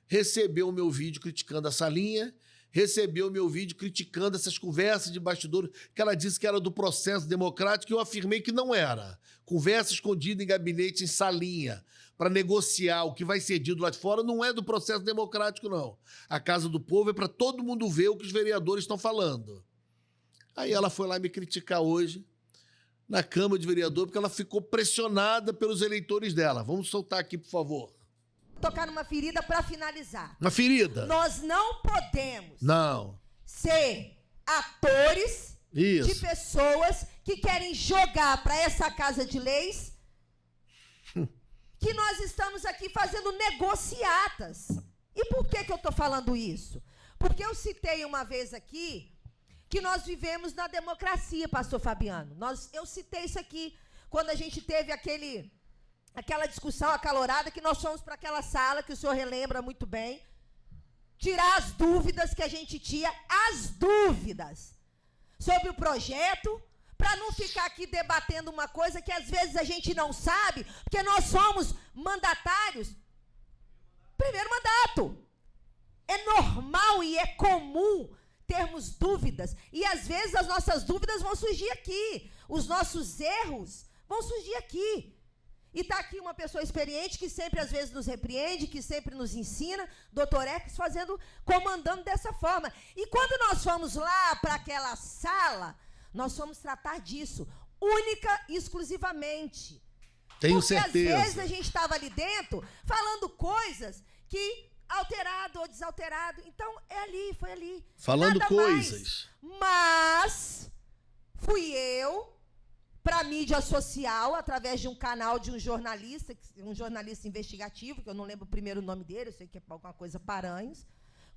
Speaker 1: recebeu o meu vídeo criticando a salinha, recebeu o meu vídeo criticando essas conversas de bastidores, que ela disse que era do processo democrático, e eu afirmei que não era. Conversa escondida em gabinete, em salinha, para negociar o que vai ser dito lá de fora, não é do processo democrático, não. A Casa do Povo é para todo mundo ver o que os vereadores estão falando. Aí ela foi lá me criticar hoje, na Câmara de Vereador, porque ela ficou pressionada pelos eleitores dela. Vamos soltar aqui, por favor.
Speaker 13: tocar numa ferida para finalizar.
Speaker 1: Uma ferida.
Speaker 13: Nós não podemos ser atores
Speaker 1: Isso.
Speaker 13: de pessoas que querem jogar para essa casa de leis que nós estamos aqui fazendo negociatas. E por que eu estou falando isso? Porque eu citei uma vez aqui que nós vivemos na democracia, pastor Fabiano. Eu citei isso aqui quando a gente teve aquela discussão acalorada, que nós fomos para aquela sala, que o senhor relembra muito bem, tirar as dúvidas que a gente tinha, as dúvidas sobre o projeto, para não ficar aqui debatendo uma coisa que às vezes a gente não sabe, porque nós somos mandatários. Primeiro mandato. É normal e é comum termos dúvidas. E às vezes as nossas dúvidas vão surgir aqui. Os nossos erros vão surgir aqui. E está aqui uma pessoa experiente que sempre às vezes nos repreende, que sempre nos ensina, doutor Eques, comandando dessa forma. E quando nós fomos lá para aquela sala, nós fomos tratar disso, única e exclusivamente.
Speaker 1: Tenho
Speaker 13: Porque
Speaker 1: certeza.
Speaker 13: às vezes a gente estava ali dentro falando coisas que alterado ou desalterado. Então, foi ali.
Speaker 1: Falando
Speaker 13: Nada
Speaker 1: coisas.
Speaker 13: Mais. Mas fui eu para a mídia social, através de um canal de um jornalista investigativo, que eu não lembro o primeiro nome dele, eu sei que é alguma coisa Paranhos.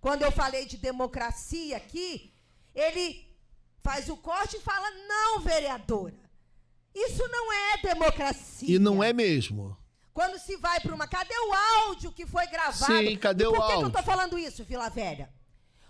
Speaker 13: Quando eu falei de democracia aqui, ele faz o corte e fala, não, vereadora, isso não é democracia.
Speaker 1: E não é mesmo.
Speaker 13: Quando se vai para uma... Cadê o áudio que foi gravado?
Speaker 1: Sim, cadê o áudio?
Speaker 13: Por que eu estou falando isso, Vila Velha?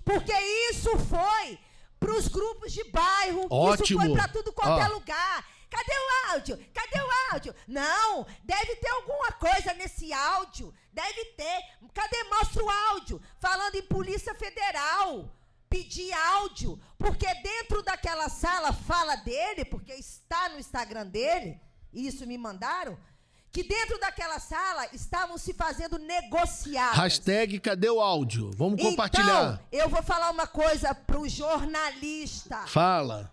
Speaker 13: Porque isso foi para os grupos de bairro,
Speaker 1: Ótimo.
Speaker 13: Isso foi para tudo quanto é lugar. Cadê o áudio? Cadê o áudio? Não, deve ter alguma coisa nesse áudio. Deve ter. Cadê? Mostra o áudio. Falando em Polícia Federal. Pedir áudio. Porque dentro daquela sala fala dele, porque está no Instagram dele, e isso me mandaram, que dentro daquela sala estavam se fazendo negociadas.
Speaker 1: Hashtag cadê o áudio? Vamos compartilhar.
Speaker 13: Então, eu vou falar uma coisa pro jornalista.
Speaker 1: Fala.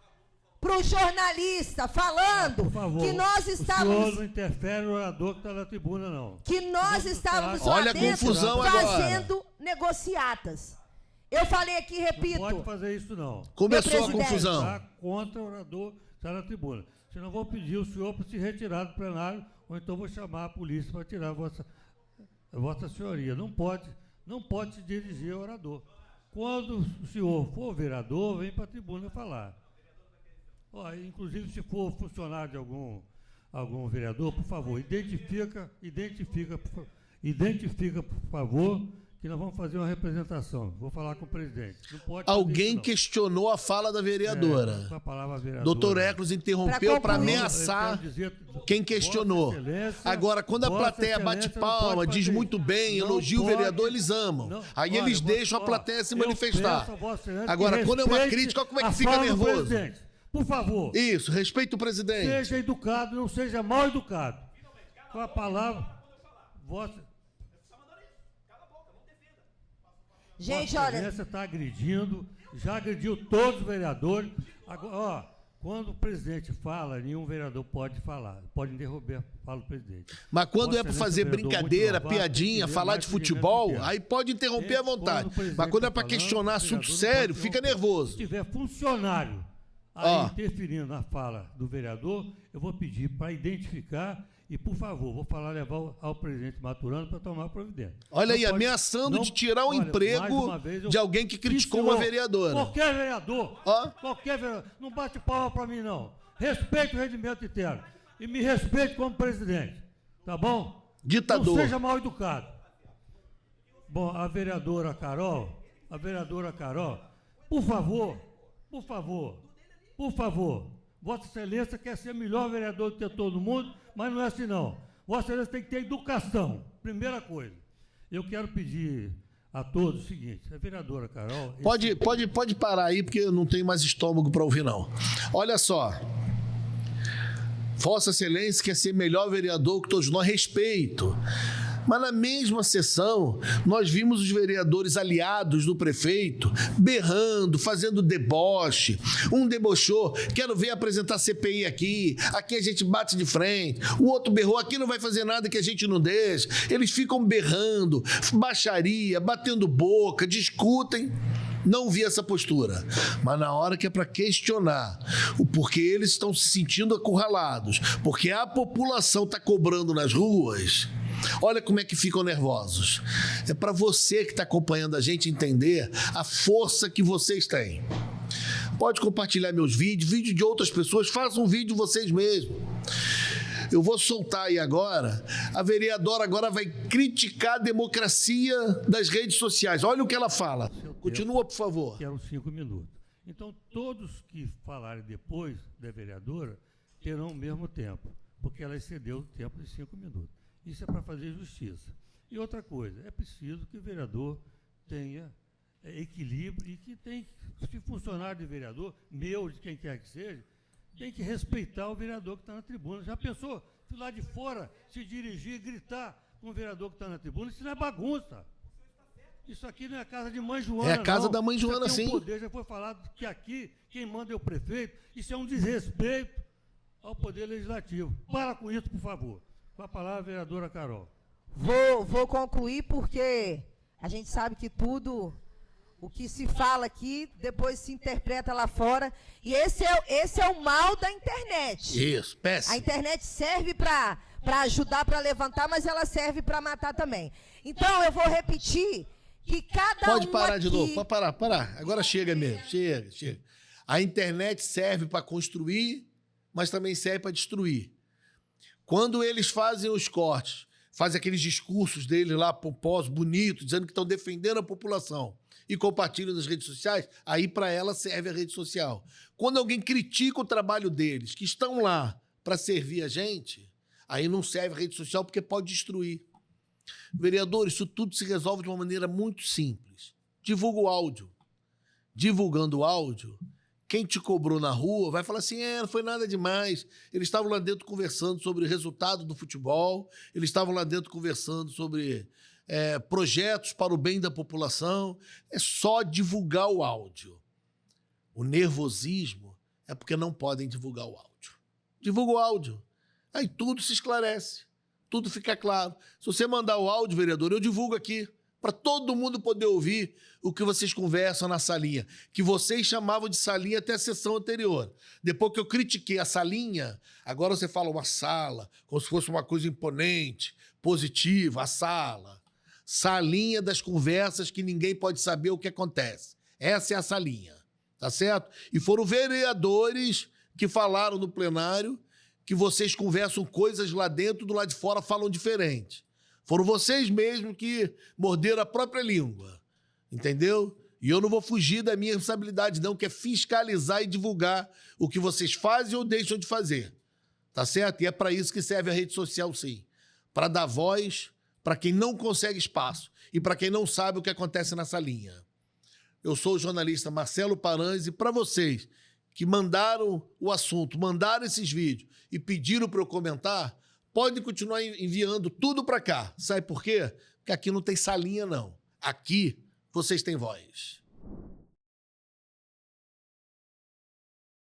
Speaker 13: Pro jornalista, falando
Speaker 14: por favor,
Speaker 13: que nós estávamos...
Speaker 14: O senhor não interfere no orador que está na tribuna, não.
Speaker 13: Que nós estávamos
Speaker 1: Olha
Speaker 13: lá dentro
Speaker 1: confusão
Speaker 13: fazendo
Speaker 1: agora.
Speaker 13: negociatas. Eu falei aqui, repito...
Speaker 14: Não pode fazer isso, não.
Speaker 1: Começou a confusão.
Speaker 14: Está contra o orador que está na tribuna. Senão vou pedir o senhor para se retirar do plenário, ou então vou chamar a polícia para tirar a vossa senhoria. Não pode se dirigir ao orador. Quando o senhor for vereador, vem para a tribuna falar. Inclusive, se for funcionário de algum vereador, por favor, identifica, por favor, que nós vamos fazer uma representação. Vou falar com o presidente. Não pode
Speaker 1: Alguém
Speaker 14: isso,
Speaker 1: questionou a fala da vereadora.
Speaker 14: Com a palavra vereadora.
Speaker 1: Doutor Eccles interrompeu para ameaçar quem questionou. Agora, quando a plateia bate palma, diz muito bem, elogia o vereador, eles amam. Aí eles deixam a plateia se manifestar. Agora, quando é uma crítica, como é que fica nervoso?
Speaker 14: Por favor.
Speaker 1: Isso, respeita o presidente.
Speaker 14: Seja educado, não seja mal educado. Com a palavra,
Speaker 13: Gente, olha...
Speaker 14: Você está agredindo, já agrediu todos os vereadores. Agora, quando o presidente fala, nenhum vereador pode falar. Pode interromper, fala o presidente.
Speaker 1: Mas quando é para fazer brincadeira, piadinha, falar de futebol, aí pode interromper à vontade. Mas quando é para questionar assunto sério, fica nervoso.
Speaker 14: Se tiver funcionário aí interferindo na fala do vereador, eu vou pedir para identificar e, por favor, vou levar ao presidente Maturano para tomar providência.
Speaker 1: Olha aí, ameaçando de tirar o emprego de alguém que criticou uma vereadora.
Speaker 14: Qualquer vereador, não bate palma para mim, não. Respeite o regimento interno e me respeite como presidente, tá bom?
Speaker 1: Ditador.
Speaker 14: Não seja mal educado. Bom, a vereadora Carol, por favor, Vossa Excelência quer ser melhor vereador do que todo mundo, mas não é assim não. Vossa Excelência tem que ter educação, primeira coisa. Eu quero pedir a todos o seguinte, a vereadora Carol...
Speaker 1: Pode parar aí, porque eu não tenho mais estômago para ouvir, não. Olha só. Vossa Excelência quer ser melhor vereador que todos nós, respeito. Mas na mesma sessão, nós vimos os vereadores aliados do prefeito berrando, fazendo deboche. Um debochou, quero ver apresentar CPI aqui a gente bate de frente. O outro berrou, aqui não vai fazer nada que a gente não deixa. Eles ficam berrando, baixaria, batendo boca, discutem. Não vi essa postura. Mas na hora que é para questionar o porquê eles estão se sentindo acurralados, porque a população está cobrando nas ruas, olha como é que ficam nervosos. É para você que está acompanhando a gente entender a força que vocês têm. Pode compartilhar meus vídeos, vídeo de outras pessoas, façam um vídeo vocês mesmos. Eu vou soltar aí agora, a vereadora agora vai criticar a democracia das redes sociais. Olha o que ela fala. Continua, por favor.
Speaker 14: Que eram 5 minutos. Então, todos que falarem depois da vereadora terão o mesmo tempo, porque ela excedeu o tempo de 5 minutos. Isso é para fazer justiça. E outra coisa, é preciso que o vereador tenha equilíbrio e que tem, se funcionário de vereador, meu, de quem quer que seja, tem que respeitar o vereador que está na tribuna. Já pensou, se lá de fora se dirigir e gritar com o vereador que está na tribuna? Isso não é bagunça. Isso aqui não é a casa de Mãe Joana,
Speaker 1: é a casa
Speaker 14: não.
Speaker 1: da Mãe Joana,
Speaker 14: sim.
Speaker 1: Poder,
Speaker 14: já foi falado que aqui quem manda é o prefeito. Isso é um desrespeito ao Poder Legislativo. Para com isso, por favor. Com a palavra, a vereadora Carol.
Speaker 13: Vou concluir porque a gente sabe que tudo o que se fala aqui depois se interpreta lá fora. E esse é o mal da internet.
Speaker 1: Isso, péssimo.
Speaker 13: A internet serve para ajudar, para levantar, mas ela serve para matar também. Então, eu vou repetir que cada
Speaker 1: Pode
Speaker 13: um
Speaker 1: parar
Speaker 13: aqui...
Speaker 1: de novo, pode parar. Agora chega mesmo, chega. A internet serve para construir, mas também serve para destruir. Quando eles fazem os cortes, fazem aqueles discursos deles lá, pomposos, bonitos, dizendo que estão defendendo a população, e compartilham nas redes sociais, aí para ela serve a rede social. Quando alguém critica o trabalho deles, que estão lá para servir a gente, aí não serve a rede social porque pode destruir. Vereador, isso tudo se resolve de uma maneira muito simples. Divulga o áudio. Divulgando o áudio, quem te cobrou na rua vai falar assim, não foi nada demais. Eles estavam lá dentro conversando sobre o resultado do futebol, eles estavam lá dentro conversando sobre projetos para o bem da população. É só divulgar o áudio. O nervosismo é porque não podem divulgar o áudio. Divulga o áudio. Aí tudo se esclarece. Tudo fica claro. Se você mandar o áudio, vereador, eu divulgo aqui, para todo mundo poder ouvir o que vocês conversam na salinha, que vocês chamavam de salinha até a sessão anterior. Depois que eu critiquei a salinha, agora você fala uma sala, como se fosse uma coisa imponente, positiva, a sala. Salinha das conversas que ninguém pode saber o que acontece. Essa é a salinha, tá certo? E foram vereadores que falaram no plenário que vocês conversam coisas lá dentro, do lado de fora falam diferente. Foram vocês mesmos que morderam a própria língua, entendeu? E eu não vou fugir da minha responsabilidade, não, que é fiscalizar e divulgar o que vocês fazem ou deixam de fazer, tá certo? E é para isso que serve a rede social, sim. Para dar voz para quem não consegue espaço e para quem não sabe o que acontece nessa linha. Eu sou o jornalista Marcelo Paranhos e para vocês que mandaram o assunto, mandaram esses vídeos e pediram para eu comentar, podem continuar enviando tudo para cá. Sabe por quê? Porque aqui não tem salinha, não. Aqui vocês têm voz.